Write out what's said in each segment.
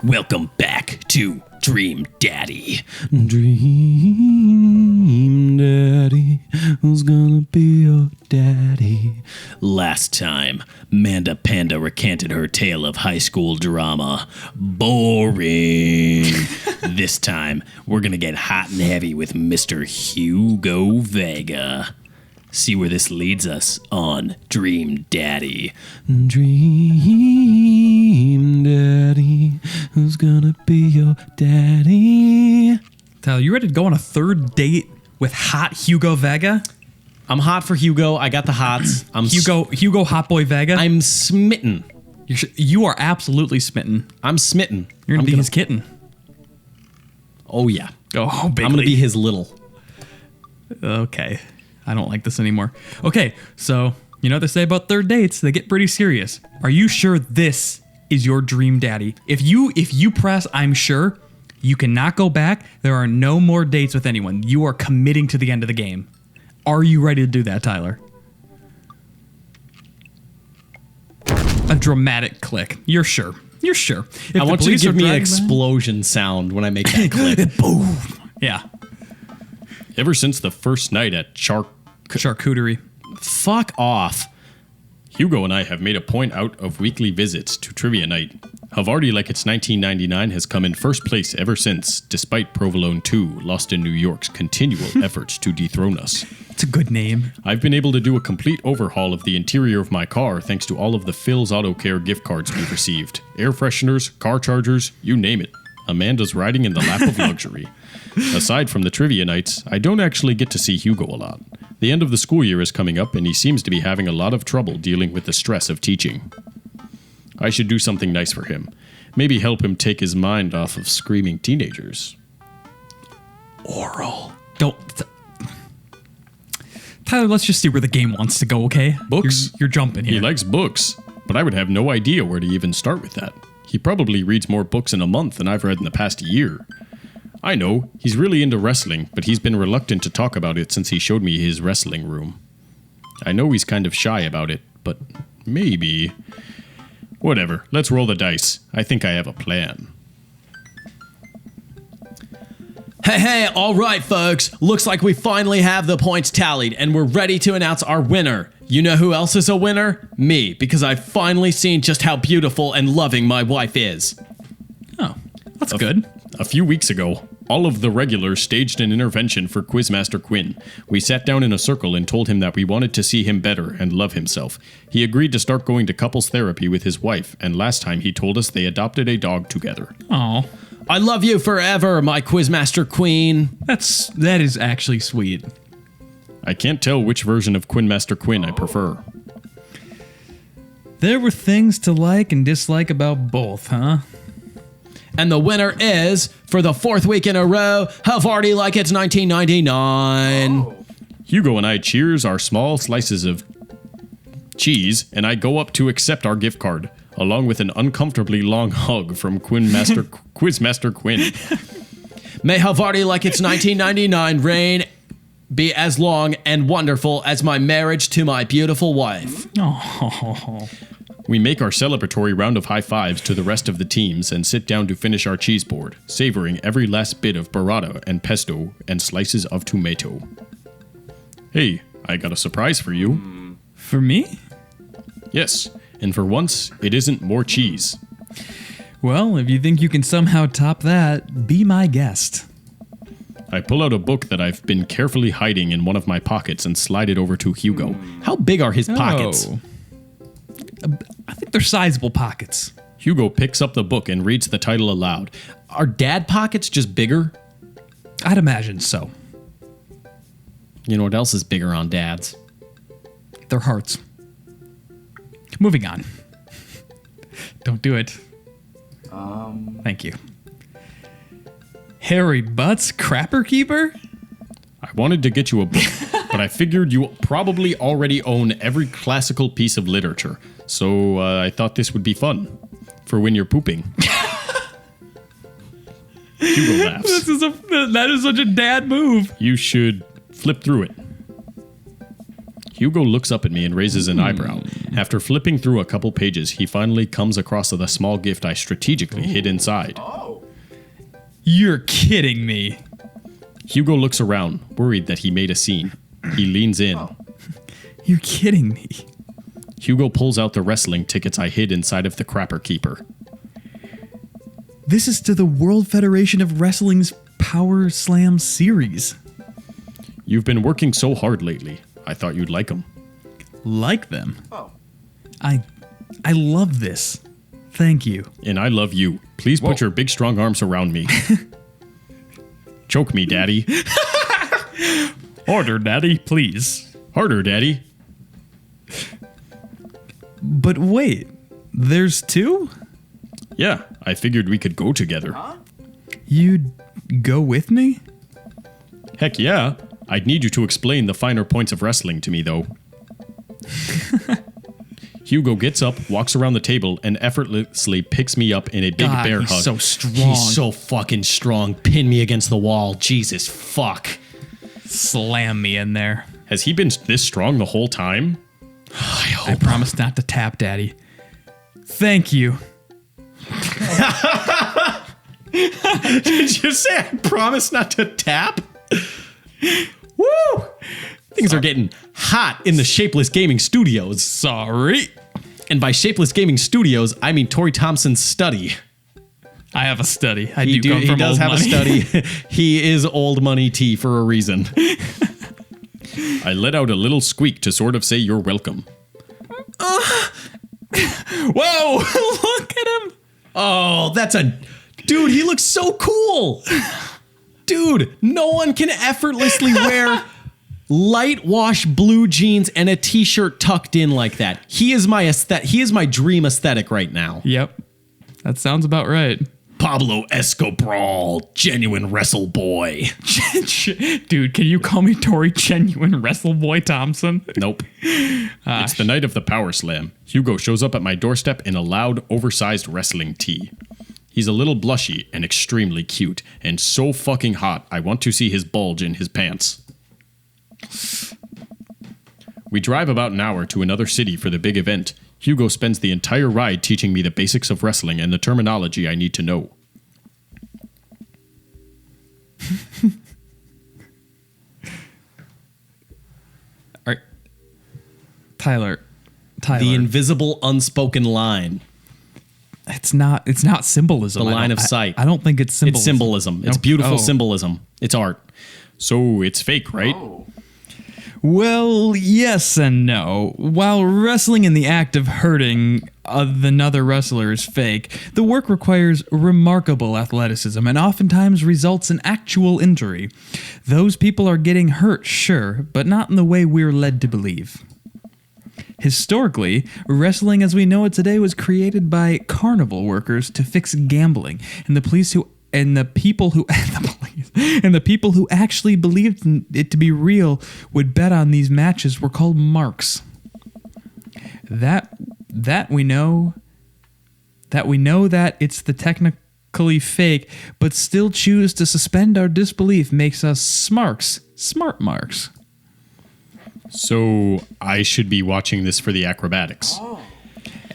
Welcome back to Dream Daddy. Dream Daddy, who's gonna be your daddy? Last time, Manda Panda recanted her tale of high school drama. Boring. This time, we're gonna get hot and heavy with Mr. Hugo Vega. See where this leads us on Dream Daddy. Dream Daddy, who's gonna be your daddy? Tyler, you ready to go on a third date with hot Hugo Vega? I'm hot for Hugo. I got the hots. Hugo Hot Boy Vega? I'm smitten. You are absolutely smitten. I'm smitten. You're gonna be his kitten. Oh, yeah. Oh, big I'm gonna be his little. Okay. I don't like this anymore. Okay, so you know what they say about third dates? They get pretty serious. Are you sure this is your dream daddy? If you press I'm sure, you cannot go back. There are no more dates with anyone. You are committing to the end of the game. Are you ready to do that, Tyler? A dramatic click. You're sure. You're sure. I want you to give me an explosion sound when I make that click. Boom. Yeah. Ever since the first night at Charcuterie. Fuck off. Hugo and I have made a point out of weekly visits to trivia night. Havarti Like It's 1999 has come in first place ever since, despite Provolone 2, Lost in New York's continual efforts to dethrone us. It's a good name. I've been able to do a complete overhaul of the interior of my car thanks to all of the Phil's Auto Care gift cards we've received. Air fresheners, car chargers, you name it. Amanda's riding in the lap of luxury. Aside from the trivia nights, I don't actually get to see Hugo a lot. The end of the school year is coming up and he seems to be having a lot of trouble dealing with the stress of teaching. I should do something nice for him. Maybe help him take his mind off of screaming teenagers. Oral. Don't. Tyler, let's just see where the game wants to go, okay? Books? You're jumping here. He likes books, but I would have no idea where to even start with that. He probably reads more books in a month than I've read in the past year. I know, he's really into wrestling, but he's been reluctant to talk about it since he showed me his wrestling room. I know he's kind of shy about it, but maybe... Whatever, let's roll the dice. I think I have a plan. Hey, all right, folks. Looks like we finally have the points tallied, and we're ready to announce our winner. You know who else is a winner? Me, because I've finally seen just how beautiful and loving my wife is. Oh, that's good. A few weeks ago, all of the regulars staged an intervention for Quizmaster Quinn. We sat down in a circle and told him that we wanted to see him better and love himself. He agreed to start going to couples therapy with his wife, and last time he told us they adopted a dog together. Oh, I love you forever, my Quizmaster Queen. that is actually sweet. I can't tell which version of Quizmaster Quinn I prefer. There were things to like and dislike about both, huh? And the winner is, for the fourth week in a row, Havarti Like It's 1999. Hugo and I cheers our small slices of cheese, and I go up to accept our gift card, along with an uncomfortably long hug from Quizmaster Quinn. May Havarti Like It's 1999 reign be as long and wonderful as my marriage to my beautiful wife. Oh. We make our celebratory round of high fives to the rest of the teams and sit down to finish our cheese board, savoring every last bit of burrata and pesto and slices of tomato. Hey, I got a surprise for you. For me? Yes, and for once, it isn't more cheese. Well, if you think you can somehow top that, be my guest. I pull out a book that I've been carefully hiding in one of my pockets and slide it over to Hugo. How big are his pockets? Oh. I think they're sizable pockets. Hugo picks up the book and reads the title aloud. Are dad pockets just bigger? I'd imagine so. You know what else is bigger on dads? Their hearts. Moving on. Don't do it. Thank you. Harry Butts Crapper Keeper? I wanted to get you a book, but I figured you probably already own every classical piece of literature, so I thought this would be fun for when you're pooping. Hugo laughs. That is such a dad move. You should flip through it. Hugo looks up at me and raises an eyebrow. After flipping through a couple pages, he finally comes across the small gift I strategically hid inside. You're kidding me. Hugo looks around, worried that he made a scene. He leans in. You're kidding me. Hugo pulls out the wrestling tickets I hid inside of the Crapper Keeper. This is to the World Federation of Wrestling's Power Slam series. You've been working so hard lately. I thought you'd like them. Like them? Oh. I love this. Thank you. And I love you. Please put your big strong arms around me. Choke me, Daddy. Order, Daddy, please. Harder, Daddy. But wait, there's two? Yeah, I figured we could go together. You'd go with me? Heck yeah. I'd need you to explain the finer points of wrestling to me, though. Hugo gets up, walks around the table, and effortlessly picks me up in a big bear he's hug. so strong. He's so fucking strong. Pin me against the wall. Jesus fuck. Slam me in there. Has he been this strong the whole time? I promise not to tap, Daddy. Thank you. Did you say I promise not to tap? Woo! Things are getting hot in the Shapeless Gaming Studios. Sorry. And by Shapeless Gaming Studios, I mean Tori Thompson's study. I have a study. I He do come from does old have money. a study. He is old money tea for a reason. I let out a little squeak to sort of say you're welcome. Whoa! Look at him. Oh, dude, he looks so cool. Dude, no one can effortlessly wear light wash blue jeans and a t-shirt tucked in like that. He is my dream aesthetic right now. Yep. That sounds about right. Pablo Escobar, genuine wrestle boy. Dude, can you call me Tori Genuine Wrestle Boy Thompson? Nope. It's the night of the Power Slam. Hugo shows up at my doorstep in a loud, oversized wrestling tee. He's a little blushy and extremely cute, and so fucking hot I want to see his bulge in his pants. We drive about an hour to another city for the big event. Hugo spends the entire ride teaching me the basics of wrestling and the terminology I need to know. Tyler. The invisible unspoken line. It's not symbolism. The line of sight. I don't think it's symbolism. It's symbolism. It's beautiful symbolism. It's art. So it's fake, right? Well, yes and no. While wrestling in the act of hurting another wrestler is fake, the work requires remarkable athleticism and oftentimes results in actual injury. Those people are getting hurt, sure, but not in the way we're led to believe. Historically, wrestling as we know it today was created by carnival workers to fix gambling, and the people who actually believed it to be real would bet on these matches were called marks. That we know that it's the technically fake, but still choose to suspend our disbelief makes us smart marks. So I should be watching this for the acrobatics.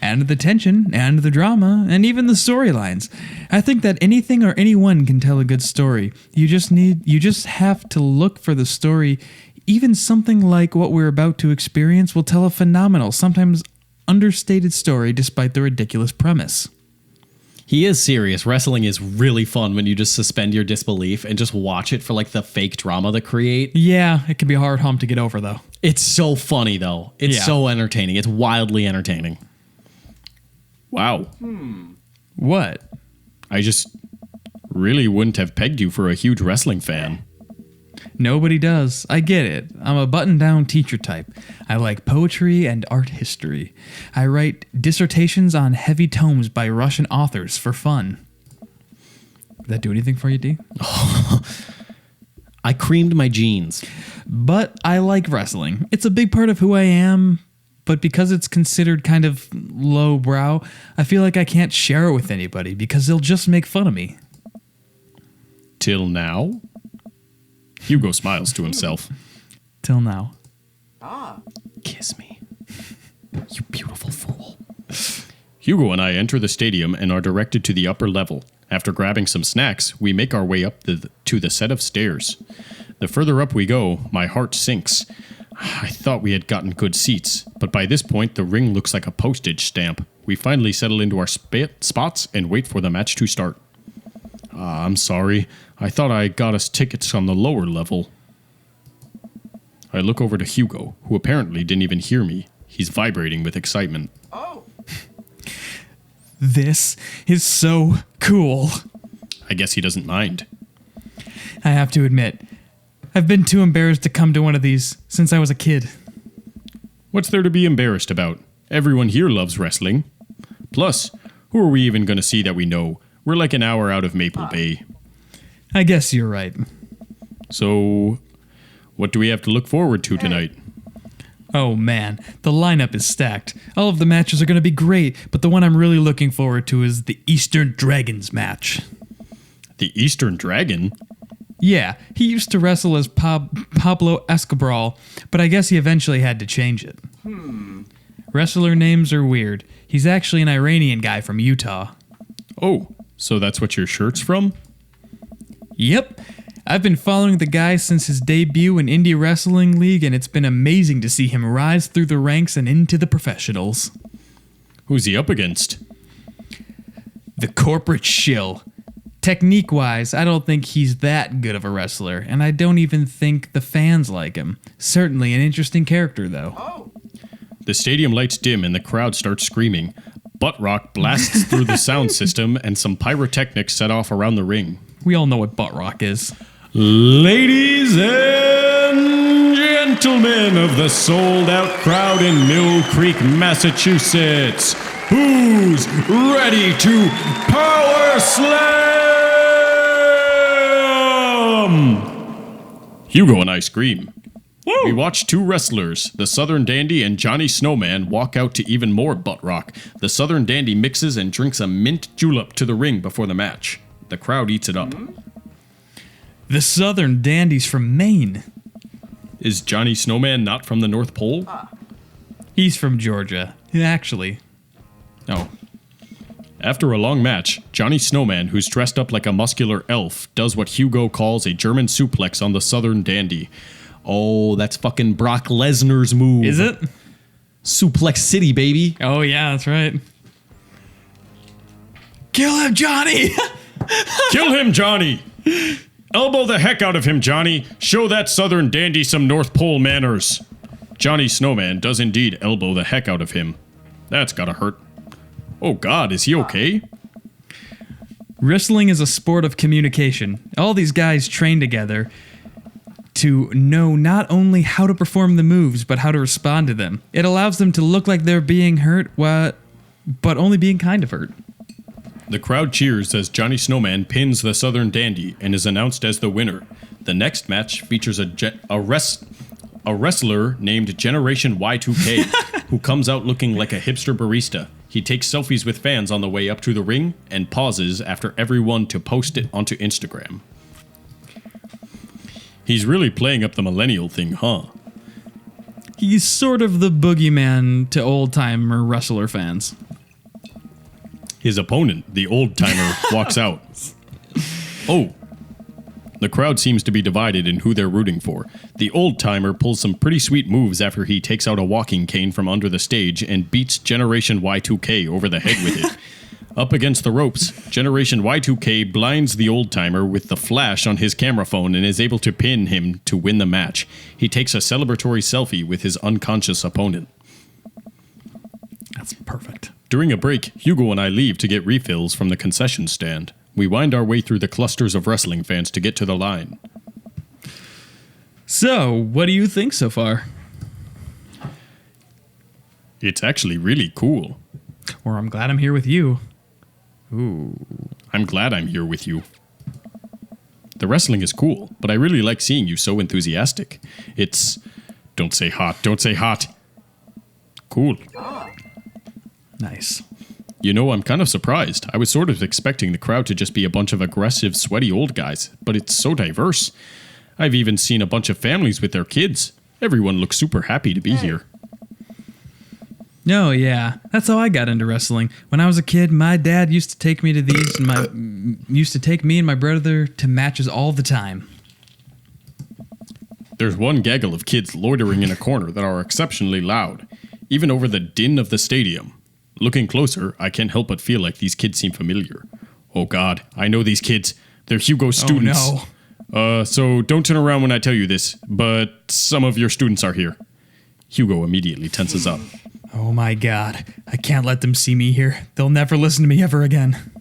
And the tension, and the drama, and even the storylines. I think that anything or anyone can tell a good story. You just have to look for the story. Even something like what we're about to experience will tell a phenomenal, sometimes understated story despite the ridiculous premise. He is serious. Wrestling is really fun when you just suspend your disbelief and just watch it for like the fake drama they create. Yeah, it can be a hard hump to get over though. It's so funny though. It's so entertaining. It's wildly entertaining. Wow. What? I just really wouldn't have pegged you for a huge wrestling fan. Nobody does. I get it. I'm a button-down teacher type. I like poetry and art history. I write dissertations on heavy tomes by Russian authors for fun. Did that do anything for you, D? I creamed my jeans. But I like wrestling. It's a big part of who I am, but because it's considered kind of lowbrow, I feel like I can't share it with anybody because they'll just make fun of me. Till now? Hugo smiles to himself. Till now. Kiss me. You beautiful fool. Hugo and I enter the stadium and are directed to the upper level. After grabbing some snacks, we make our way up to the set of stairs. The further up we go, my heart sinks. I thought we had gotten good seats, but by this point the ring looks like a postage stamp. We finally settle into our spots and wait for the match to start. I'm sorry. I thought I got us tickets on the lower level. I look over to Hugo, who apparently didn't even hear me. He's vibrating with excitement. This is so cool. I guess he doesn't mind. I have to admit, I've been too embarrassed to come to one of these since I was a kid. What's there to be embarrassed about? Everyone here loves wrestling. Plus, who are we even going to see that we know? We're like an hour out of Maple Bay. I guess you're right. So, what do we have to look forward to tonight? Oh man, the lineup is stacked. All of the matches are going to be great, but the one I'm really looking forward to is the Eastern Dragons match. The Eastern Dragon? Yeah, he used to wrestle as Pablo Escobar, but I guess he eventually had to change it. Wrestler names are weird. He's actually an Iranian guy from Utah. Oh, so that's what your shirt's from? Yep. I've been following the guy since his debut in Indie Wrestling League, and it's been amazing to see him rise through the ranks and into the professionals. Who's he up against? The corporate shill. Technique-wise, I don't think he's that good of a wrestler, and I don't even think the fans like him. Certainly an interesting character, though. The stadium lights dim and the crowd starts screaming. Butt rock blasts through the sound system and some pyrotechnics set off around the ring. We all know what butt rock is. Ladies and gentlemen of the sold-out crowd in Mill Creek, Massachusetts, who's ready to power slam? Hugo and I scream. Woo! We watch two wrestlers, the Southern Dandy and Johnny Snowman, walk out to even more butt rock. The Southern Dandy mixes and drinks a mint julep to the ring before the match. The crowd eats it up. The Southern Dandy's from Maine. Is Johnny Snowman not from the North Pole? He's from Georgia, actually. Oh. After a long match, Johnny Snowman, who's dressed up like a muscular elf, does what Hugo calls a German suplex on the Southern Dandy. Oh, that's fucking Brock Lesnar's move. Is it? Suplex City, baby. Oh, yeah, that's right. Kill him, Johnny! Kill him, Johnny! Elbow the heck out of him, Johnny! Show that Southern Dandy some North Pole manners! Johnny Snowman does indeed elbow the heck out of him. That's gotta hurt. Oh God, is he okay? Wrestling is a sport of communication. All these guys train together to know not only how to perform the moves, but how to respond to them. It allows them to look like they're being hurt, but only being kind of hurt. The crowd cheers as Johnny Snowman pins the Southern Dandy and is announced as the winner. The next match features a wrestler named Generation Y2K who comes out looking like a hipster barista. He takes selfies with fans on the way up to the ring and pauses after everyone to post it onto Instagram. He's really playing up the millennial thing, huh? He's sort of the boogeyman to old-timer wrestler fans. His opponent, the old-timer, walks out. Oh. The crowd seems to be divided in who they're rooting for. The old-timer pulls some pretty sweet moves after he takes out a walking cane from under the stage and beats Generation Y2K over the head with it. Up against the ropes, Generation Y2K blinds the old-timer with the flash on his camera phone and is able to pin him to win the match. He takes a celebratory selfie with his unconscious opponent. That's perfect. During a break, Hugo and I leave to get refills from the concession stand. We wind our way through the clusters of wrestling fans to get to the line. So, what do you think so far? It's actually really cool. Or I'm glad I'm here with you. I'm glad I'm here with you. The wrestling is cool, but I really like seeing you so enthusiastic. It's... Don't say hot, don't say hot. Cool. Nice. You know, I'm kind of surprised. I was sort of expecting the crowd to just be a bunch of aggressive, sweaty old guys, but it's so diverse. I've even seen a bunch of families with their kids. Everyone looks super happy to be here. No, yeah. That's how I got into wrestling. When I was a kid, my dad used to take me to these and used to take me and my brother to matches all the time. There's one gaggle of kids loitering in a corner that are exceptionally loud, even over the din of the stadium. Looking closer, I can't help but feel like these kids seem familiar. Oh God, I know these kids. They're Hugo's students. Oh no. So don't turn around when I tell you this, but some of your students are here. Hugo immediately tenses up. Oh my God. I can't let them see me here. They'll never listen to me ever again.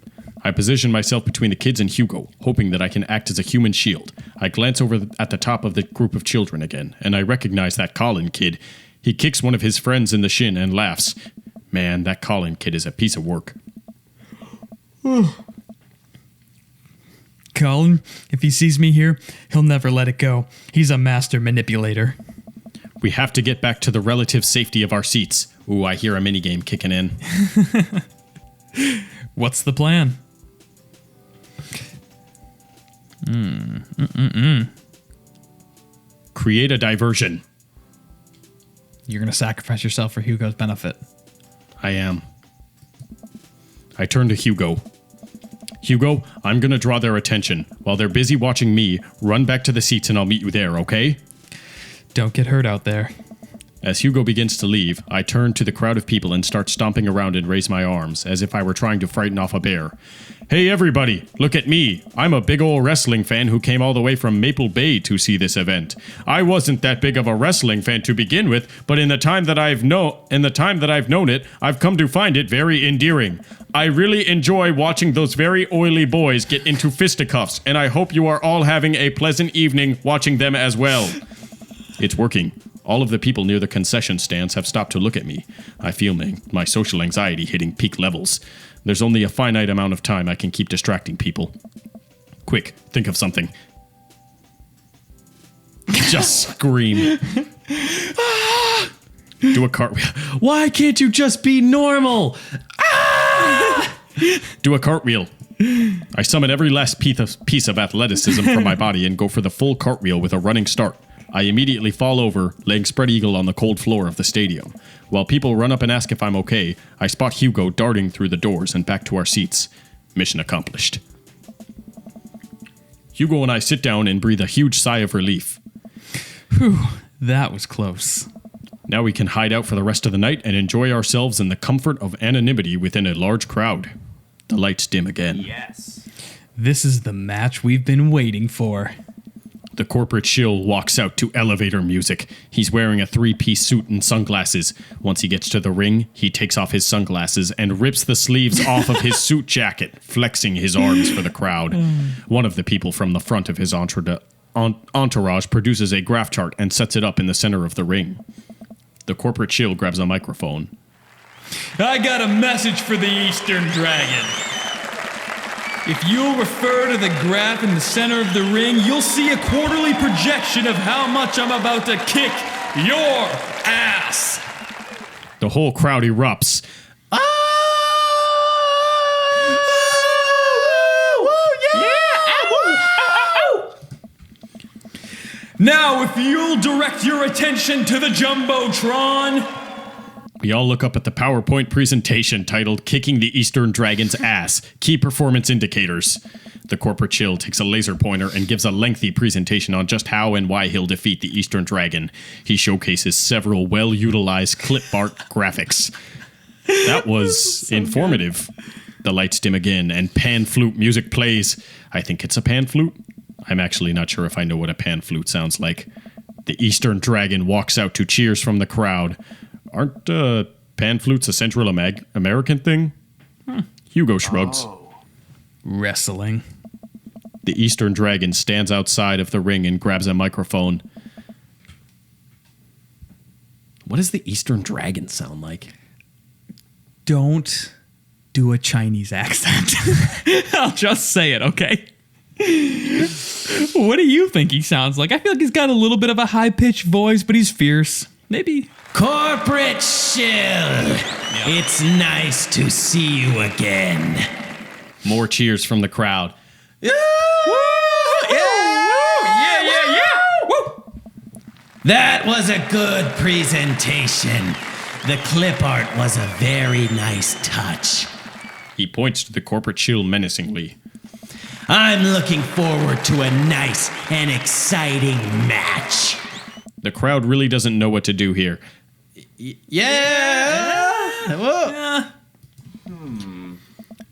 I position myself between the kids and Hugo, hoping that I can act as a human shield. I glance over at the top of the group of children again, and I recognize that Colin kid. He kicks one of his friends in the shin and laughs. Man, that Colin kid is a piece of work. Colin, if he sees me here, he'll never let it go. He's a master manipulator. We have to get back to the relative safety of our seats. Ooh, I hear a minigame kicking in. What's the plan? Create a diversion. You're going to sacrifice yourself for Hugo's benefit. I am. I turn to Hugo. Hugo, I'm gonna draw their attention. While they're busy watching me, run back to the seats and I'll meet you there, okay? Don't get hurt out there. As Hugo begins to leave, I turn to the crowd of people and start stomping around and raise my arms, as if I were trying to frighten off a bear. Hey everybody, look at me. I'm a big ol' wrestling fan who came all the way from Maple Bay to see this event. I wasn't that big of a wrestling fan to begin with, but in the time that I've known it, I've come to find it very endearing. I really enjoy watching those very oily boys get into fisticuffs, and I hope you are all having a pleasant evening watching them as well. It's working. All of the people near the concession stands have stopped to look at me. I feel my social anxiety hitting peak levels. There's only a finite amount of time I can keep distracting people. Quick, think of something. Just scream. Do a cartwheel. Why can't you just be normal? Do a cartwheel. I summon every last piece of athleticism from my body and go for the full cartwheel with a running start. I immediately fall over, laying spread eagle on the cold floor of the stadium. While people run up and ask if I'm okay, I spot Hugo darting through the doors and back to our seats. Mission accomplished. Hugo and I sit down and breathe a huge sigh of relief. Whew, that was close. Now we can hide out for the rest of the night and enjoy ourselves in the comfort of anonymity within a large crowd. The lights dim again. Yes. This is the match we've been waiting for. The corporate shill walks out to elevator music. He's wearing a three-piece suit and sunglasses. Once he gets to the ring, he takes off his sunglasses and rips the sleeves off of his suit jacket, flexing his arms for the crowd. One of the people from the front of his entourage produces a graph chart and sets it up in the center of the ring. The corporate shill grabs a microphone. I got a message for the Eastern Dragon. If you'll refer to the graph in the center of the ring, you'll see a quarterly projection of how much I'm about to kick your ass. The whole crowd erupts. Now, if you'll direct your attention to the Jumbotron. We all look up at the PowerPoint presentation titled Kicking the Eastern Dragon's Ass, Key Performance Indicators. The corporate shill takes a laser pointer and gives a lengthy presentation on just how and why he'll defeat the Eastern Dragon. He showcases several well-utilized clip art graphics. That was informative. The lights dim again and pan flute music plays. I think it's a pan flute. I'm actually not sure if I know what a pan flute sounds like. The Eastern Dragon walks out to cheers from the crowd. Aren't pan flutes a Central American thing? Hugo shrugs. Wrestling. The Eastern Dragon stands outside of the ring and grabs a microphone. What does the Eastern Dragon sound like? Don't do a Chinese accent. I'll just say it, okay? What do you think he sounds like? I feel like he's got a little bit of a high-pitched voice, but he's fierce. Maybe. Corporate shill, it's nice to see you again. More cheers from the crowd. That was a good presentation. The clip art was a very nice touch. He points to the corporate shill menacingly. I'm looking forward to a nice and exciting match. The crowd really doesn't know what to do here.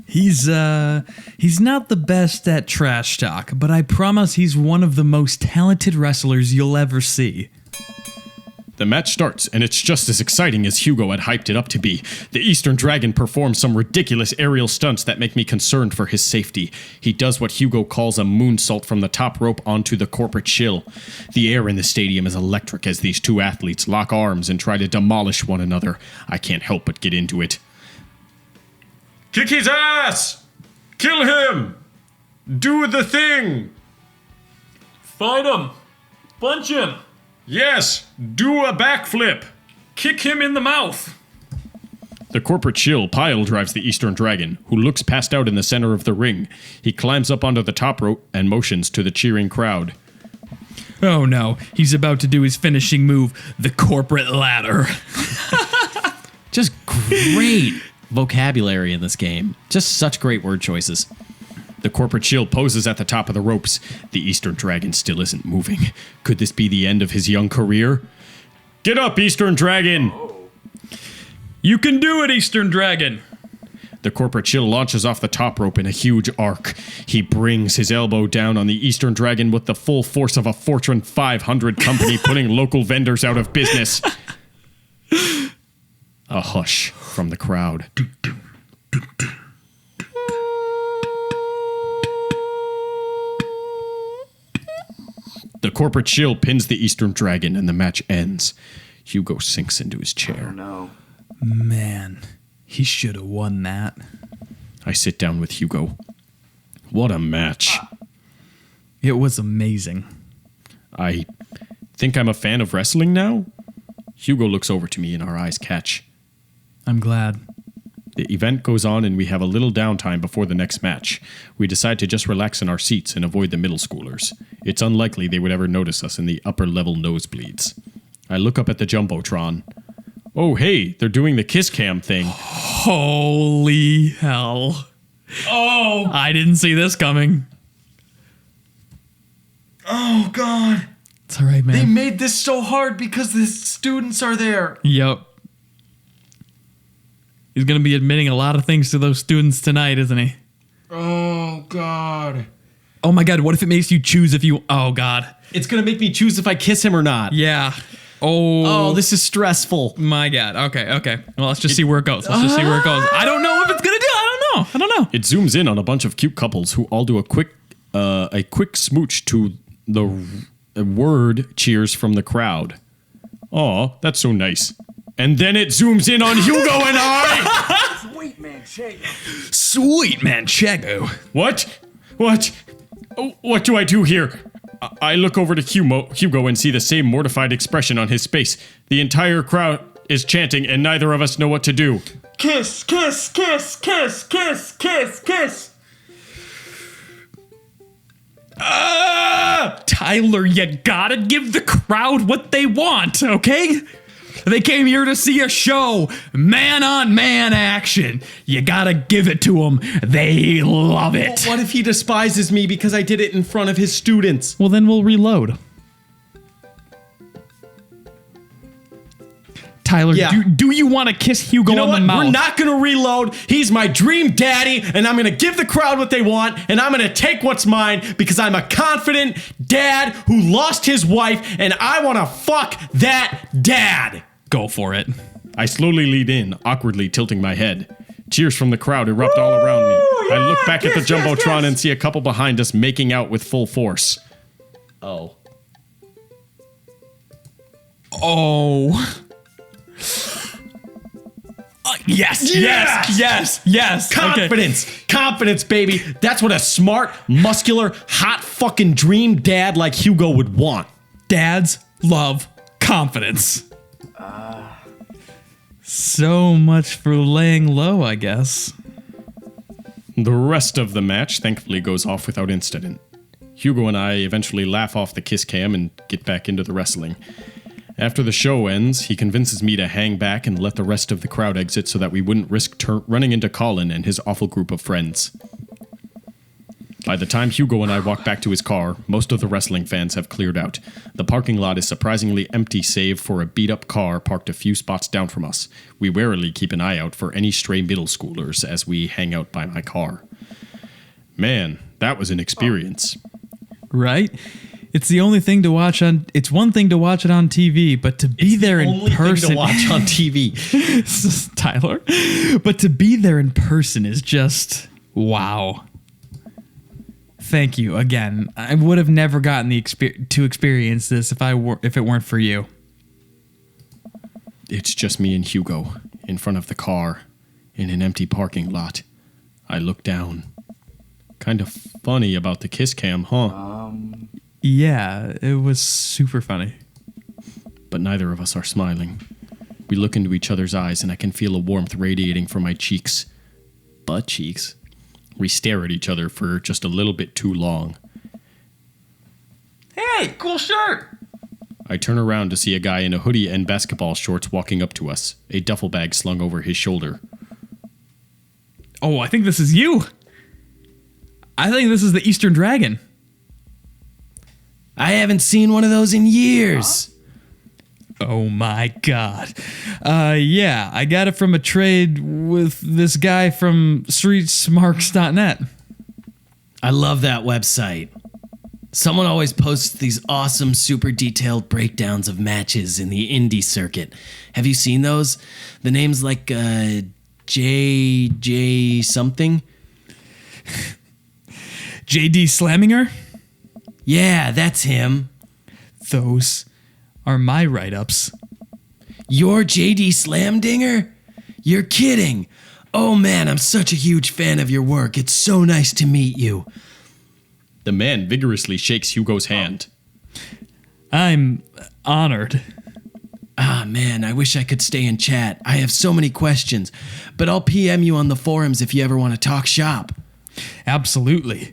He's not the best at trash talk, but I promise he's one of the most talented wrestlers you'll ever see. The match starts, and it's just as exciting as Hugo had hyped it up to be. The Eastern Dragon performs some ridiculous aerial stunts that make me concerned for his safety. He does what Hugo calls a moonsault from the top rope onto the corporate shill. The air in the stadium is electric as these two athletes lock arms and try to demolish one another. I can't help but get into it. Kick his ass! Kill him! Do the thing! Fight him! Punch him! Yes! Do a backflip! Kick him in the mouth! The corporate shill pile drives the Eastern Dragon, who looks passed out in the center of the ring. He climbs up onto the top rope and motions to the cheering crowd. Oh no, he's about to do his finishing move, the corporate ladder. Just great vocabulary in this game. Just such great word choices. The corporate shill poses at the top of the ropes. The Eastern Dragon still isn't moving. Could this be the end of his young career? Get up, Eastern Dragon! You can do it, Eastern Dragon! The corporate shill launches off the top rope in a huge arc. He brings his elbow down on the Eastern Dragon with the full force of a Fortune 500 company putting local vendors out of business. A hush from the crowd. The corporate shill pins the Eastern Dragon and the match ends. Hugo sinks into his chair. Man, he should have won that. I sit down with Hugo. What a match. It was amazing. I think I'm a fan of wrestling now? Hugo looks over to me and our eyes catch. I'm glad. The event goes on and we have a little downtime before the next match. We decide to just relax in our seats and avoid the middle schoolers. It's unlikely they would ever notice us in the upper level nosebleeds. I look up at the Jumbotron. Oh, hey, they're doing the kiss cam thing. Holy hell. Oh! I didn't see this coming. Oh, God. It's alright, man. They made this so hard because the students are there. Yep. He's gonna be admitting a lot of things to those students tonight, isn't he? Oh, God. Oh my god, what if it makes you choose if you... Oh god. It's gonna make me choose if I kiss him or not. Yeah. Oh. Oh, this is stressful. My god. Okay. Well, let's just see where it goes. I don't know if it's gonna do. I don't know. It zooms in on a bunch of cute couples who all do a quick smooch to the word cheers from the crowd. Aw, that's so nice. And then it zooms in on Hugo and I! Sweet man, Chago. What? Oh, what do I do here? I look over to Hugo and see the same mortified expression on his face. The entire crowd is chanting and neither of us know what to do. Kiss, kiss, kiss, kiss, kiss, kiss, kiss. Tyler, you gotta give the crowd what they want, okay? They came here to see a show. Man-on-man action. You gotta give it to them. They love it. What if he despises me because I did it in front of his students? Well, then we'll reload. Tyler, Yeah. do you want to kiss Hugo You know on what? the mouth? We're not gonna reload. He's my dream daddy, and I'm gonna give the crowd what they want, and I'm gonna take what's mine because I'm a confident dad who lost his wife, and I wanna fuck that dad. Go for it. I slowly lead in, awkwardly tilting my head. Cheers from the crowd erupt all around me. I look back at the Jumbotron and see a couple behind us making out with full force. Oh. Oh. Yes. Confidence. Confidence, baby. That's what a smart, muscular, hot fucking dream dad like Hugo would want. Dads love confidence. So much for laying low, I guess. The rest of the match thankfully goes off without incident. Hugo and I eventually laugh off the kiss cam and get back into the wrestling. After the show ends, he convinces me to hang back and let the rest of the crowd exit so that we wouldn't risk running into Colin and his awful group of friends. By the time Hugo and I walk back to his car, most of the wrestling fans have cleared out. The parking lot is surprisingly empty save for a beat-up car parked a few spots down from us. We warily keep an eye out for any stray middle schoolers as we hang out by my car. Man, that was an experience. Right? It's one thing to watch it on TV, but to be there in person to watch on TV. Tyler. But to be there in person is just wow. Thank you again. I would have never gotten to experience this if it weren't for you. It's just me and Hugo in front of the car in an empty parking lot. I look down. Kind of funny about the kiss cam, huh? Yeah, it was super funny. But neither of us are smiling. We look into each other's eyes and I can feel a warmth radiating from my cheeks. Butt cheeks. We stare at each other for just a little bit too long. Hey, cool shirt! I turn around to see a guy in a hoodie and basketball shorts walking up to us, a duffel bag slung over his shoulder. Oh, I think this is you. I think this is the Eastern Dragon. I haven't seen one of those in years. Oh my god. Yeah, I got it from a trade with this guy from streetsmarks.net. I love that website. Someone always posts these awesome, super detailed breakdowns of matches in the indie circuit. Have you seen those? The names like JJ something? JD Slamminger? Yeah, that's him. Those are my write-ups. You're JD Slamdinger? You're kidding. Oh man, I'm such a huge fan of your work. It's so nice to meet you. The man vigorously shakes Hugo's hand. I'm honored. Ah man, I wish I could stay and chat. I have so many questions, but I'll PM you on the forums if you ever want to talk shop. Absolutely.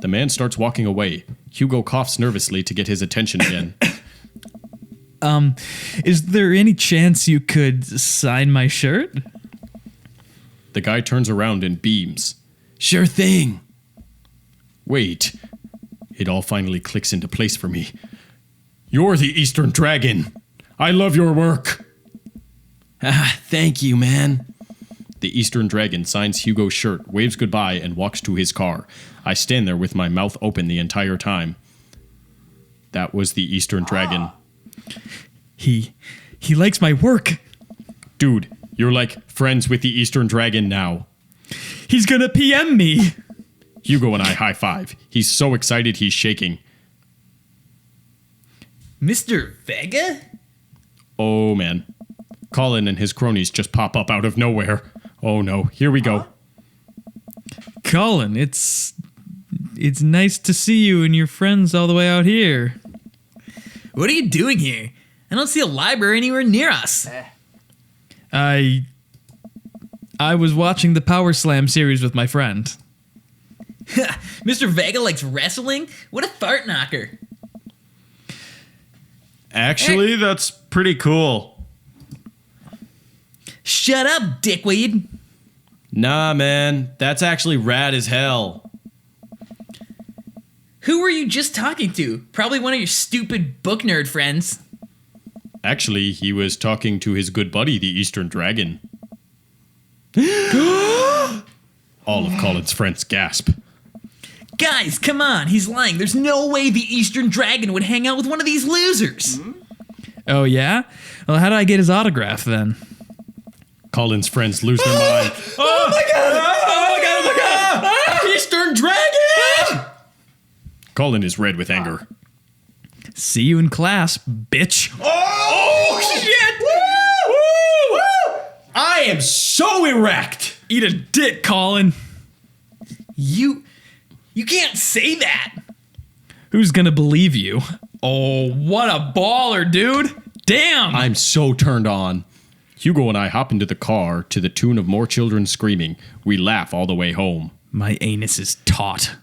The man starts walking away. Hugo coughs nervously to get his attention again. Is there any chance you could sign my shirt? The guy turns around and beams. Sure thing. Wait. It all finally clicks into place for me. You're the Eastern Dragon. I love your work. Ah, thank you, man. The Eastern Dragon signs Hugo's shirt, waves goodbye, and walks to his car. I stand there with my mouth open the entire time. That was the Eastern Dragon. He likes my work. Dude, you're like friends with the Eastern Dragon now. He's gonna PM me. Hugo and I high five. He's so excited he's shaking. Mr. Vega? Oh man. Colin and his cronies just pop up out of nowhere. Oh no, here we go. Colin, it's nice to see you and your friends all the way out here. What are you doing here? I don't see a library anywhere near us. I was watching the Power Slam series with my friend. Mr. Vega likes wrestling? What a fart knocker. Actually, that's pretty cool. Shut up, dickweed. Nah, man, that's actually rad as hell. Who were you just talking to? Probably one of your stupid book nerd friends. Actually, he was talking to his good buddy, the Eastern Dragon. All of Colin's friends gasp. Guys, come on, he's lying. There's no way the Eastern Dragon would hang out with one of these losers. Oh yeah? Well, how do I get his autograph then? Colin's friends lose their mind. Oh my god! Eastern Dragon! Colin is red with anger. See you in class, bitch. Oh shit! Woo! Woo! I am so erect. Eat a dick, Colin. You can't say that. Who's gonna believe you? Oh, what a baller, dude. Damn. I'm so turned on. Hugo and I hop into the car to the tune of more children screaming. We laugh all the way home. My anus is taut.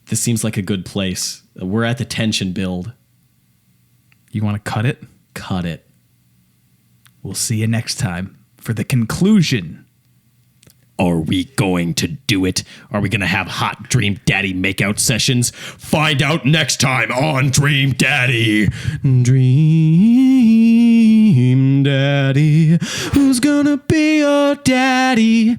This seems like a good place. We're at the tension build. You want to cut it? Cut it. We'll see you next time for the conclusion. Are we going to do it? Are we going to have hot Dream Daddy makeout sessions? Find out next time on Dream Daddy. Dream Daddy, who's gonna be your daddy?